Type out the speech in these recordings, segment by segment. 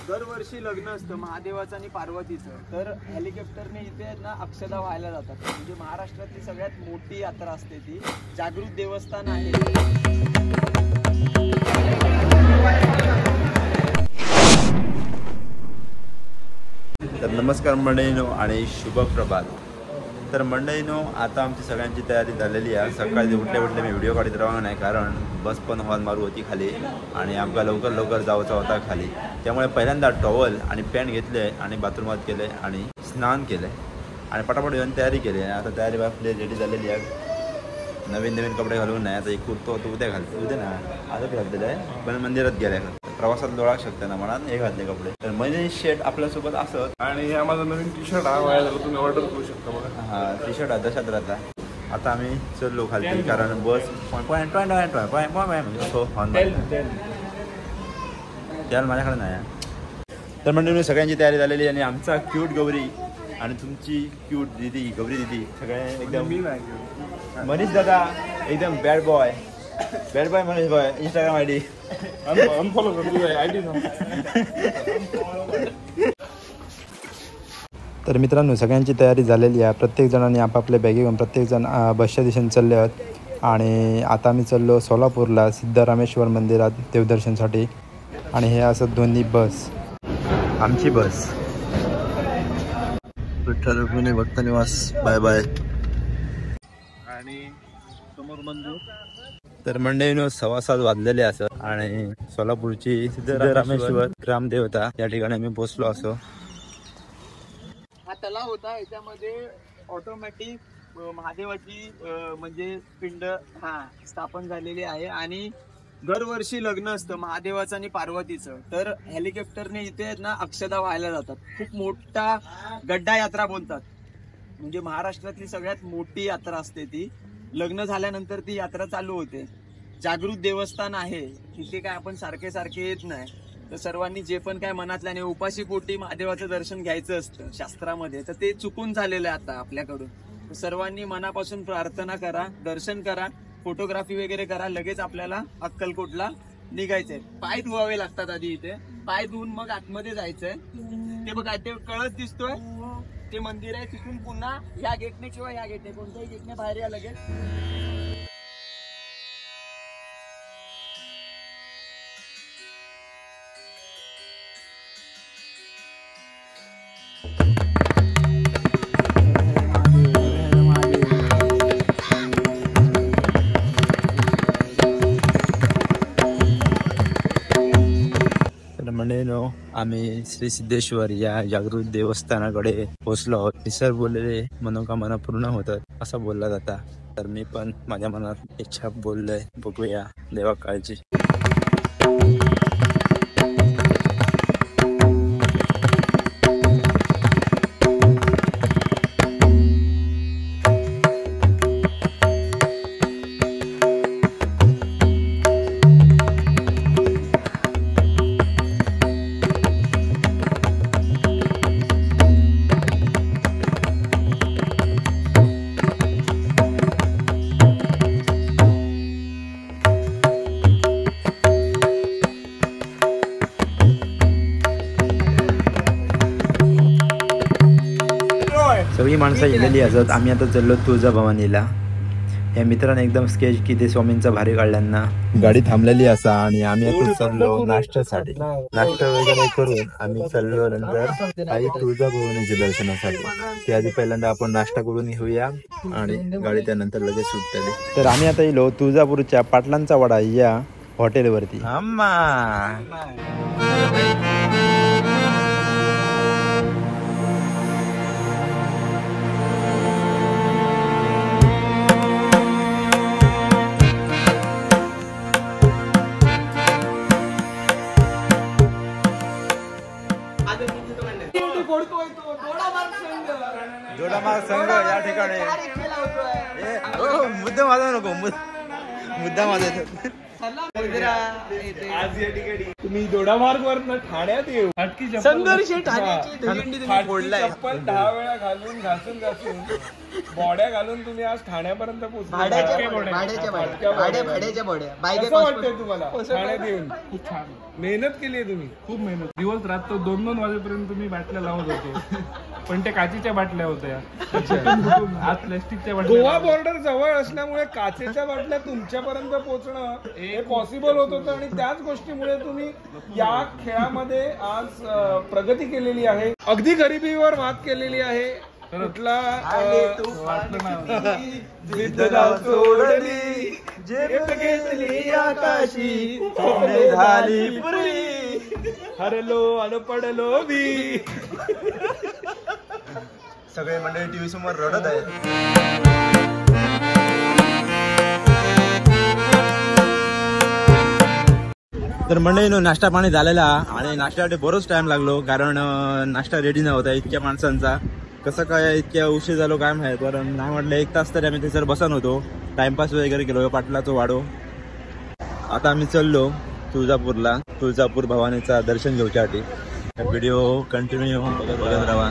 दरवर्षी लग्न असतं महादेवाचं आणि पार्वतीचं, तर हेलिकॉप्टरने इथे ना अक्षदा व्हायला जातात. म्हणजे महाराष्ट्रातली सगळ्यात मोठी यात्रा असते ती. जागृत देवस्थान आहे. तर नमस्कार मंडळीनो आणि शुभ प्रभात. तर मंडळीनो, आता आमची सगळ्यांची तयारी झालेली आहे. सकाळी उठल्या मी व्हिडिओ काढत राहणार नाही, कारण बस पण हॉर्न मारू होती खाली आणि आमका लवकर जायचा होता खाली. त्यामुळे पहिल्यांदा टॉवल आणि पॅन्ट घेतले आणि बाथरूमात गेले आणि स्नान केले आणि पटापट येऊन तयारी केली. आता तयारी आपली रेडी झालेली आहे. नवीन कपडे घालून नाही. आता एक कुर्तो तो उद्या घालतो, उद्या ना आजच घातलेलं आहे, पण मंदिरात गेले. प्रवासात लोळा शकते ना म्हणा, हे घातले कपडे. तर म्हणजे शर्ट आपल्यासोबत असत आणि हा माझा नवीन टी शर्ट हा तुम्ही ऑर्डर करू शकता बघा. हा टी शर्ट आहे दशात राहता. आता आम्ही चललो खाली, कारण बस त्याला माझ्याकडे नाही. तर म्हणजे सगळ्यांची तयारी झालेली आणि आमचा क्यूट गौरी आणि तुमची क्यूट दिदी गौरी दिदी सगळे एकदम मनीष दादा एकदम bad boy Manish boy. Instagram ID unfollow करतो आयडी. तर मित्रांनो, सगळ्यांची तयारी झालेली आहे. प्रत्येक जणांनी आपापल्या बॅगी घेऊन प्रत्येकजण बसच्या दिशेने चालले आहेत. आणि आता आम्ही चाललो सोलापूरला सिद्धरामेश्वर मंदिरात देवदर्शनसाठी. आणि हे असं दोन्ही बस, आमची बस. विठ्ठल रुक्मिणी भक्त निवास बाय बाय. आणि समोर मंदिर. तर मंडळीनो 7:15 वाजलेले असत आणि सोलापूरची सिद्धरामेश्वर ग्रामदेवता या ठिकाणी आम्ही पोहोचलो असो. हा तलाव होता, याच्यामध्ये ऑटोमॅटिक महादेवाची म्हणजे पिंड स्थापन झालेली आहे. आणि दरवर्षी लग्न असतं महादेवाचं आणि पार्वतीचं, तर हेलिकॉप्टरने इथे ना अक्षदा व्हायला जातात. खूप मोठा गड्डा यात्रा बोलतात. म्हणजे महाराष्ट्रातली सगळ्यात मोठी यात्रा असते ती. लग्न झाल्यानंतर ती यात्रा चालू होते. जागृत देवस्थान आहे तिथे. काय आपण सारखे येत नाही. तर सर्वांनी जे पण काय मनातल्या आणि उपाशी पोटी महादेवाचं दर्शन घ्यायचं असतं शास्त्रामध्ये, तर ते चुकून झालेलं आहे आता आपल्याकडून. तर सर्वांनी मनापासून प्रार्थना करा, दर्शन करा, फोटोग्राफी वगैरे करा. लगेच आपल्याला अक्कलकोटला निघायचंय. पाय धुवावे लागतात आधी इथे. पाय धुवून मग आतमध्ये जायचंय. ते बघा, ते कळस दिसतोय, ते मंदिर आहे. तिथून पुन्हा ह्या गेटने किंवा ह्या गेटने, कोणत्याही गेटने बाहेर या लगेच. आम्ही श्री सिद्धेश्वर या जागृत देवस्थानाकडे पोहोचलो आहोत. सर बोललेले मनोकामना पूर्ण होतात असं बोलला जाता. तर मी पण माझ्या मनात इच्छा बोललोय, बघूया देवा काळजी. सगळी माणसं गेलेली असत. आम्ही आता चाललो तुळजाभवानीला. या मित्राने एकदम स्केच की ते स्वामींचा भारी काढल्यांना. गाडी थांबलेली असा आणि आम्ही आता चाललो नाश्त्यासाठी. नाश्ता वगैरे करून आम्ही चाललो नंतर काही तुळजाभवानीच्या दर्शनासाठी. त्याआधी पहिल्यांदा आपण नाश्ता करून घेऊया आणि गाडी त्यानंतर लगेच सुटली. तर आम्ही आता येलो तुळजापूरच्या पाटलांचा वाडा या हॉटेलवरती. जोडामार्ग संघ या ठिकाणी. मुद्दे माझा नको, मुद्दा माझा आज या ठिकाणी तुम्ही दोडामार्ग वर ठाण्यात येऊ संघर्ष ठाण्याची दहीहंडी तुम्ही फोडलाय. चप्पल 10 वेळा घालून घासून बॉड्या घालून तुम्ही आज ठाण्यापर्यंत भाड्याच्या पोहोचले. भाड्याच्या बॉड्या बायका कसं वाटतंय तुम्हाला ठाण्यात येऊन? खूप छान मेहनत केली आहे तुम्ही, खूप मेहनत. दिवस रात्र 2-2 वाजेपर्यंत तुम्ही बाटल्या लावत होते, पण ते काचेच्या बाटल्या होत्या. आज प्लॅस्टिकच्या बाटल्या. गोवा बॉर्डर जवळ असल्यामुळे काचेच्या बाटल्या तुमच्यापर्यंत पोहोचणं हे पॉसिबल होत होतं आणि त्याच गोष्टीमुळे तुम्ही या खेळामध्ये आज प्रगती केलेली आहे, अगदी गरिबीवर मात केलेली आहे. कुठला सोडली झेप घेतली आकाशी झाली पुरी हरलो अन पडलो मी. सगळे मंडळी टीव्ही समोर रडत आहेत. तर मंडळीनो नाश्ता पाणी झालेला आणि नाश्त्यासाठी बरोच टाइम लागलो, कारण नाश्ता रेडी नव्हता इतक्या माणसांचा. कसं काय इतक्या उशीर झालो काय माहित, कारण नाही म्हटलं 1 तास तरी आम्ही त्याच्यावर बसन होतो, टाइमपास वगैरे केलो पाटलाचं वाडो. आता आम्ही चाललो तुळजापूरला, तुळजापूर भवानीचा दर्शन घेऊच्यासाठी. व्हिडिओ कंटिन्यू बघत राहा.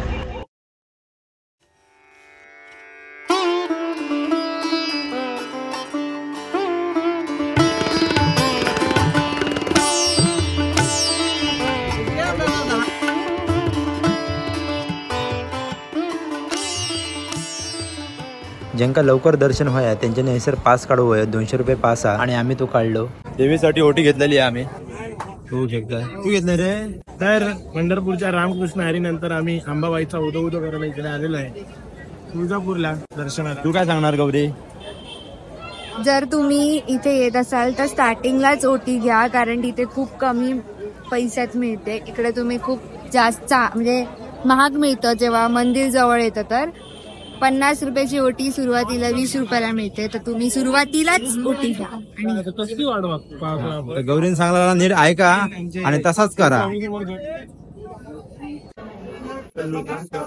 ज्यांका लवकर दर्शन व्हाया त्यांच्याने हैसर पास काढू वय 200 रुपये पास आहे आणि आम्ही तो काढलो. देवीसाठी ओटी घेतलेली आहे आम्ही. तू घेतलं रे? तर पंढरपूरच्या रामकृष्ण हरीनंतर आम्ही अंबाबाईचा उदो करायला इकडे आलेलो आहे तुळजापूरला दर्शनाला. तू काय सांगणार गौरी? जर तुम्ही इथे येत असाल तर स्टार्टिंगलाच ओटी घ्या, कारण तिथे खूप कमी पैशात मिळते. इकडे तुम्ही खूप जास्त म्हणजे महाग मिळतं जेव्हा मंदिर जवळ येतं. तर 50 रुपयाची ओटी सुरुवातीला 20 रुपयाला मिळते, तर तुम्ही सुरुवातीलाच ओटी घ्या. आणि कसली वाढवा गौरीने सांगला नीट ऐका आणि तसाच करा.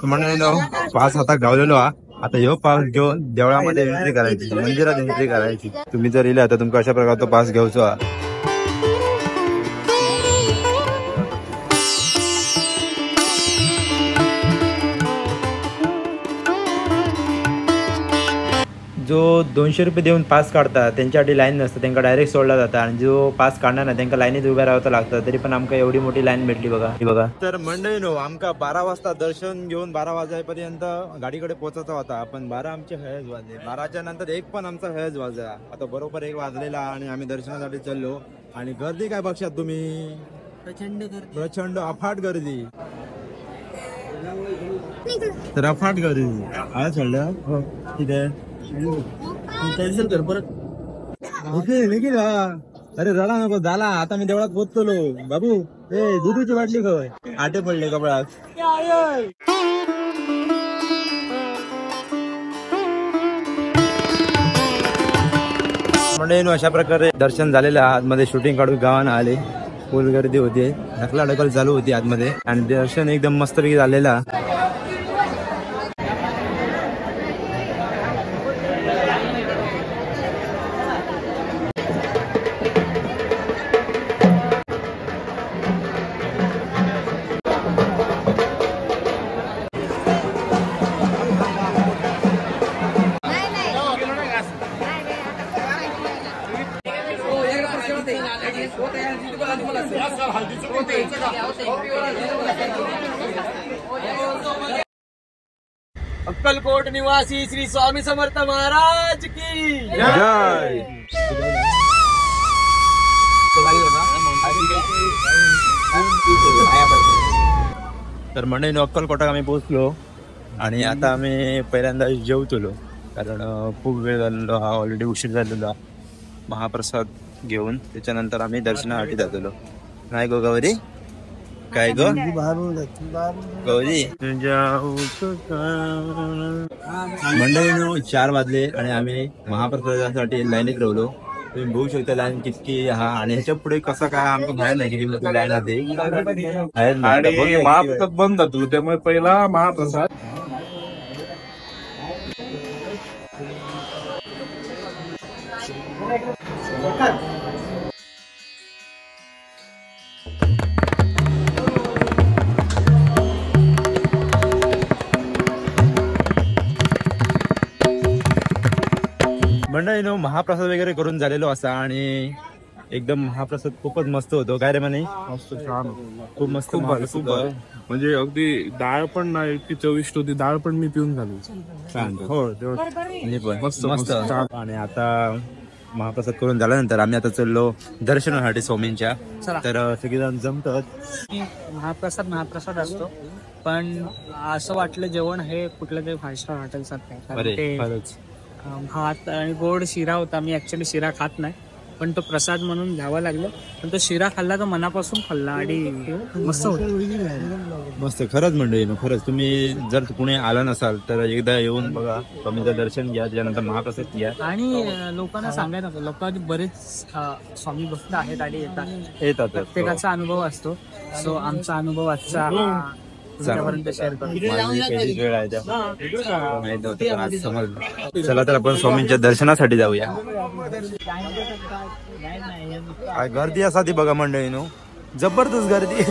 म्हणून पास आता गावलेलो हा. आता ह्यो पास घेऊन देवळामध्ये एंट्री करायची, मंदिरात एंट्री करायची. तुम्ही जर इले तर तुमका अशा प्रकारचा पास घेऊचो हा. जो 200 रुपये देऊन पास काढतात त्यांच्यासाठी लाईन नसतं, त्यांना डायरेक्ट सोडला जातं. आणि जो पास काढणार ना त्यांना लाईनीत उभ्या राहावं लागतं. तरी पण आमका एवढी मोठी लाईन भेटली बघा. ही बघा. तर मंडळीनो आमका 12 वाजता दर्शन घेऊन 12 वाजेपर्यंत गाडीकडे पोहोचायचा होता, पण 12 आमचे हळद वाजले. 12च्या नंतर 1 पण आमचा हळद वाजला. आता बरोबर 1 वाजलेला आणि आम्ही दर्शनासाठी चाललो. आणि गर्दी काय बघशात तुम्ही? प्रचंड अफाट गर्दी. तर अफाट गर्दी आहे चाललं. हो ठीक आहे. कॅन्सल कर परत. अरे रडा नको झाला. आता मी देवळात पोहोचलो बाबू. दुधीची बाटली खय आटे पडले कपड्यात. म्हणजे अशा प्रकारे दर्शन झालेलं. आतमध्ये शूटिंग काढून गावानं आले. फुल गर्दी होती, ढकला ढकल चालू होती आतमध्ये आणि दर्शन एकदम मस्तपैकी झालेला. अक्कलकोट निवासी श्री स्वामी समर्थ महाराज की जय. तर मंडळी अक्कलकोटात आम्ही पोहोचलो आणि आता आम्ही पहिल्यांदा जेवतलो, कारण खूप वेळ झालेलो हा. ऑलरेडी उशीर झालेला महाप्रसाद घेऊन. त्याच्यानंतर आम्ही दर्शनासाठी जातलो. नाही गो गौरी? काय गो गौरी? मंडळीनो 4 वाजले आणि आम्ही महाप्रसादासाठी लाईनीत राहिलो. तुम्ही बघू शकता लाईन कितकी हा. आणि ह्याच्या पुढे कसं काय आमचं बाहेर नाही किती मोठी लाईन आहे. महाप्रसाद बंद जातो, त्यामुळे पहिला महाप्रसाद. मंडळी महाप्रसाद वगैरे करून झालेलो असा आणि एकदम महाप्रसाद खूपच मस्त होतो. काय रे म्हणे? मस्त छान खूप मस्त खूप भारी महाप्रसाद खूप भारी. म्हणजे अगदी डाळ पण नाही इतकी चविष्ट होती. डाळ पण मी पिऊन झाली. छान. हो तेव्हा मी पण मस्त, मस्त मस्त. छान. आणि आता महाप्रसाद करून झाल्यानंतर आम्ही आता चाललो दर्शनासाठी स्वामींच्या. तर सगळेजण जमतात. महाप्रसाद असतो, पण असं वाटलं जेवण हे कुठलं तरी 5 स्टार हॉटेल सारखं आहे. कारण अरे ते खरंच भात आणि गोड शिरा होता. मी ऍक्च्युली शिरा खात नाही, पण तो प्रसाद म्हणून घ्यावा लागला. पण तो शिरा खाल्ला तो मनापासून खाल्ला आणि मस्त होता. मस्त. खरंच मंडळी खरंच तुम्ही जर पुणे आला नसाल तर एकदा येऊन बघा, स्वामींचं दर्शन घ्या, त्याच्यानंतर महाप्रसाद घ्या. आणि लोकांना सांगायला नको, लोक बरेच स्वामी भक्त आहेत आणि येतात प्रत्येकाचा अनुभव असतो. सो आमचा अनुभव आजचा तुमच्यापर्यंत शेअर करतो. माझी पहिलीच वेळ आहे त्या माहित नव्हतं, पण आज समजलं. चला तर आपण स्वामींच्या दर्शनासाठी जाऊया. काय गर्दी असा ती बघा मंडळी जबरदस्त गर्दी.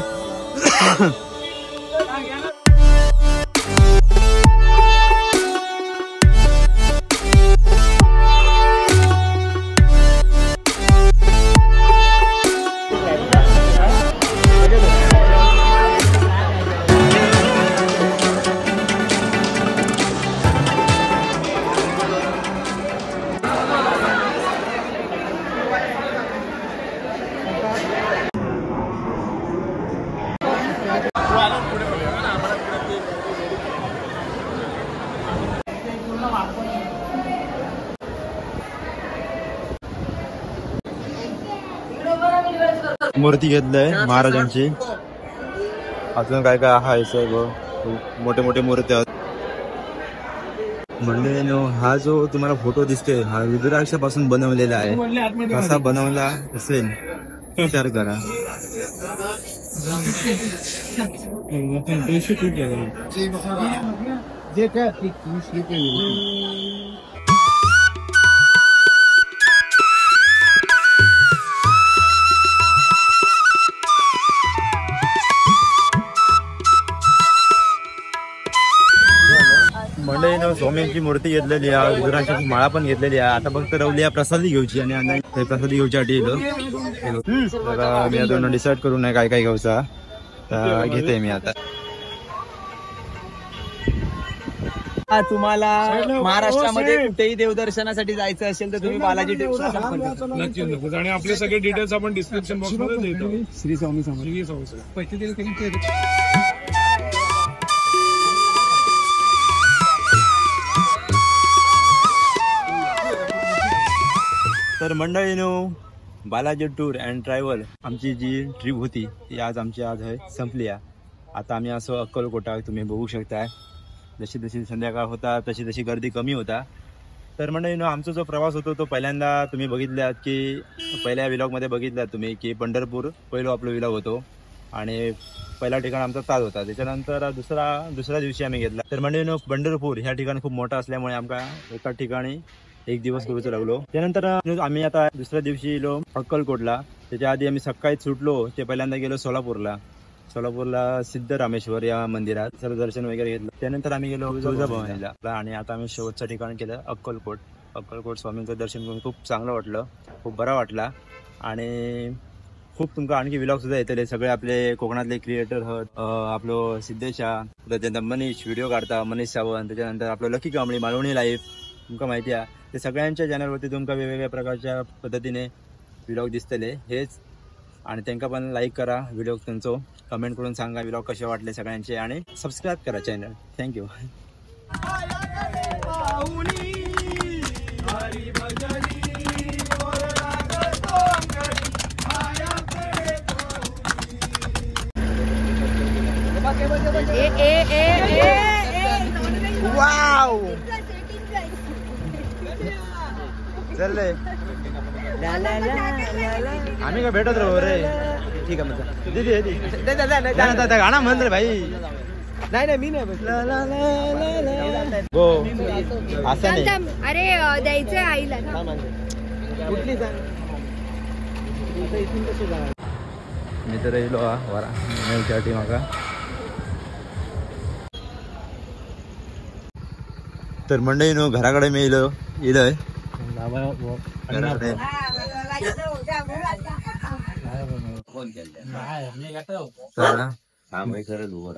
मूर्ती घेतलंय महाराजांची. अजून काय काय आहे सगळं मोठे मोठे मूर्ती आहेत. म्हणजे हा जो तुम्हाला फोटो दिसतोय हा रुद्राक्षापासून बनवलेला आहे. कसा बनवला असेल विचार करा. मंडळीनं स्वामींची मूर्ती घेतलेली आहे, रुद्राक्षाची माळा पण घेतलेली आहे. आता फक्त रवली प्रसादी घेऊची आणि प्रसादी घेऊच्यासाठी येलो. बघा मी आता डिसाईड करून नाही काय काय घ्यायचा, तर घेते मी आता. तुम्हाला महाराष्ट्रामध्ये कुठेही देवदर्शनासाठी जायचं असेल तर तुम्ही बालाजी टेम्पलला संपर्क करा. नक्कीच नक्कीच. आणि आपले सगळे डिटेल्स आपण डिस्क्रिप्शन बॉक्स मध्ये देतो. श्री स्वामी समर्थ. श्री स्वामी समर्थ. पैसे दिले तरी तर मंडळीनो बालाजी टूर अँड ट्रॅव्हल आमची जी ट्रिप होती ती आज आहे संपली आहे. आता आम्ही असं अक्कलकोटा तुम्ही बघू शकताय. जशी जशी संध्याकाळ होता तशी तशी गर्दी कमी होता. तर मंडळीनो आमचा जो प्रवास होतो तो पहिल्यांदा तुम्ही बघितलात की पहिल्या विलॉगमध्ये बघितलात तुम्ही की पंढरपूर पहिलो आपला विलॉग होतो आणि पहिला ठिकाण आमचा ताज होता. त्याच्यानंतर दुसऱ्या दिवशी आम्ही घेतला. तर मंडळीनो पंढरपूर ह्या ठिकाण खूप मोठं असल्यामुळे आमका एका ठिकाणी एक दिवस करूचं लागलो. त्यानंतर आम्ही आता दुसऱ्या दिवशी गेलो अक्कलकोटला. त्याच्या आधी आम्ही सकाळीच सुटलो ते पहिल्यांदा गेलो सोलापूरला सिद्धरामेश्वर या मंदिरात सर्व दर्शन वगैरे घेतलं. त्यानंतर आम्ही गेलो तुळजाभवानीला आणि आता आम्ही शेवटचं ठिकाण केलं अक्कलकोट स्वामींचं दर्शन करून खूप चांगलं वाटलं, खूप बरा वाटला. आणि खूप तुमका आणखी विलॉग सुद्धा येतले. सगळे आपले कोकणातले क्रिएटर आहेत. आपलं सिद्धेशा, त्याच्यानंतर मनीष व्हिडिओ काढता, मनीष सावंत, त्याच्यानंतर आपलं लकी कांबळी मालवणी लाईफ तुमका माहिती आहे. ते सगळ्यांच्या चॅनलवरती तुमका वेगवेगळ्या प्रकारच्या पद्धतीने व्हिलॉग दिसतले हेच. आणि त्यांना पण लाईक करा व्हिडिओ त्यांचं, कमेंट करून सांगा व्हिलॉग कसे वाटले सगळ्यांचे आणि सबस्क्राईब करा चॅनल. थँक्यू. वाव चल आम्ही का भेटत राहू रे. ठीक आहे मग दीदी गाणं म्हण रे भाई. नाही मी नाही हो असं नाही. अरे द्यायचंय आईला ना. कुठली मी तर येलो वारासाठी मागा. तर मंडळीनो घराकडे मी येलोय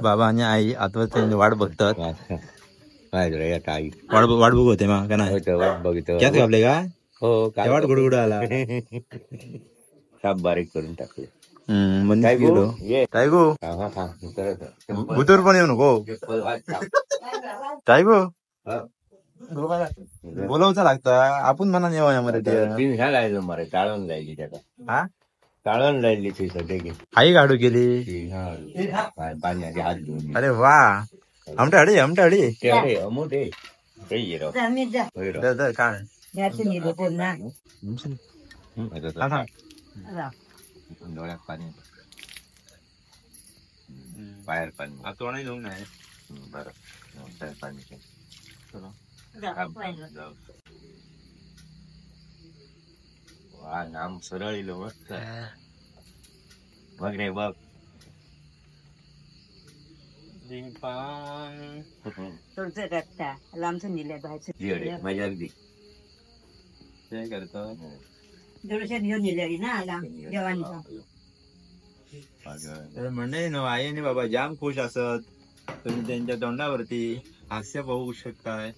बाबा आणि आई आता त्यांची वाट बघतात. वाट बघू होते मग का नाही त्यात कापले का हो वाट गुडगुड आला बारीक करून टाकले. टायगो भुतूर पण येऊ नको टायगो बोलवचा लागता आपण म्हणा येऊ मध्ये घालायचं मरे टाळून जायची त्याला टाळून राहिली ती सध्या आई गाडू केली पाण्याचे हात घेऊन. अरे वा आमच्या हडी ते अमोट आहे काय डोळ्यात पाणी बाहेर पाणी तो नाही जाऊ नाही बरं बाहेर पाणी वा नाम सरळ इलो मस्त बघ रे बघ माझ्या अगदी काय करतो म्हणजे न आई आणि बाबा जाम खुश असत. तुम्ही त्यांच्या तोंडावरती हास्य पाहू शकताय.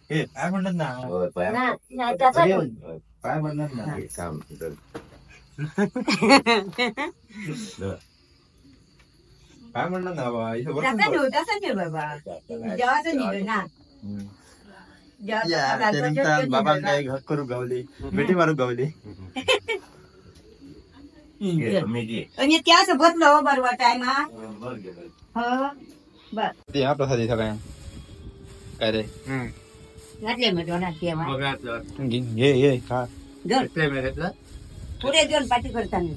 काय म्हणतात ना काय म्हणणार ना काम काय म्हणतात ना बाबा इथं बाबा काय घर करू गावली बेटी मारू गावली आणि त्यासोबत लो बरोबर टायमा ते हा प्रसाद सगळ्या काय रे घातले मग दोन घे खा पुढे दोन पाठी करताना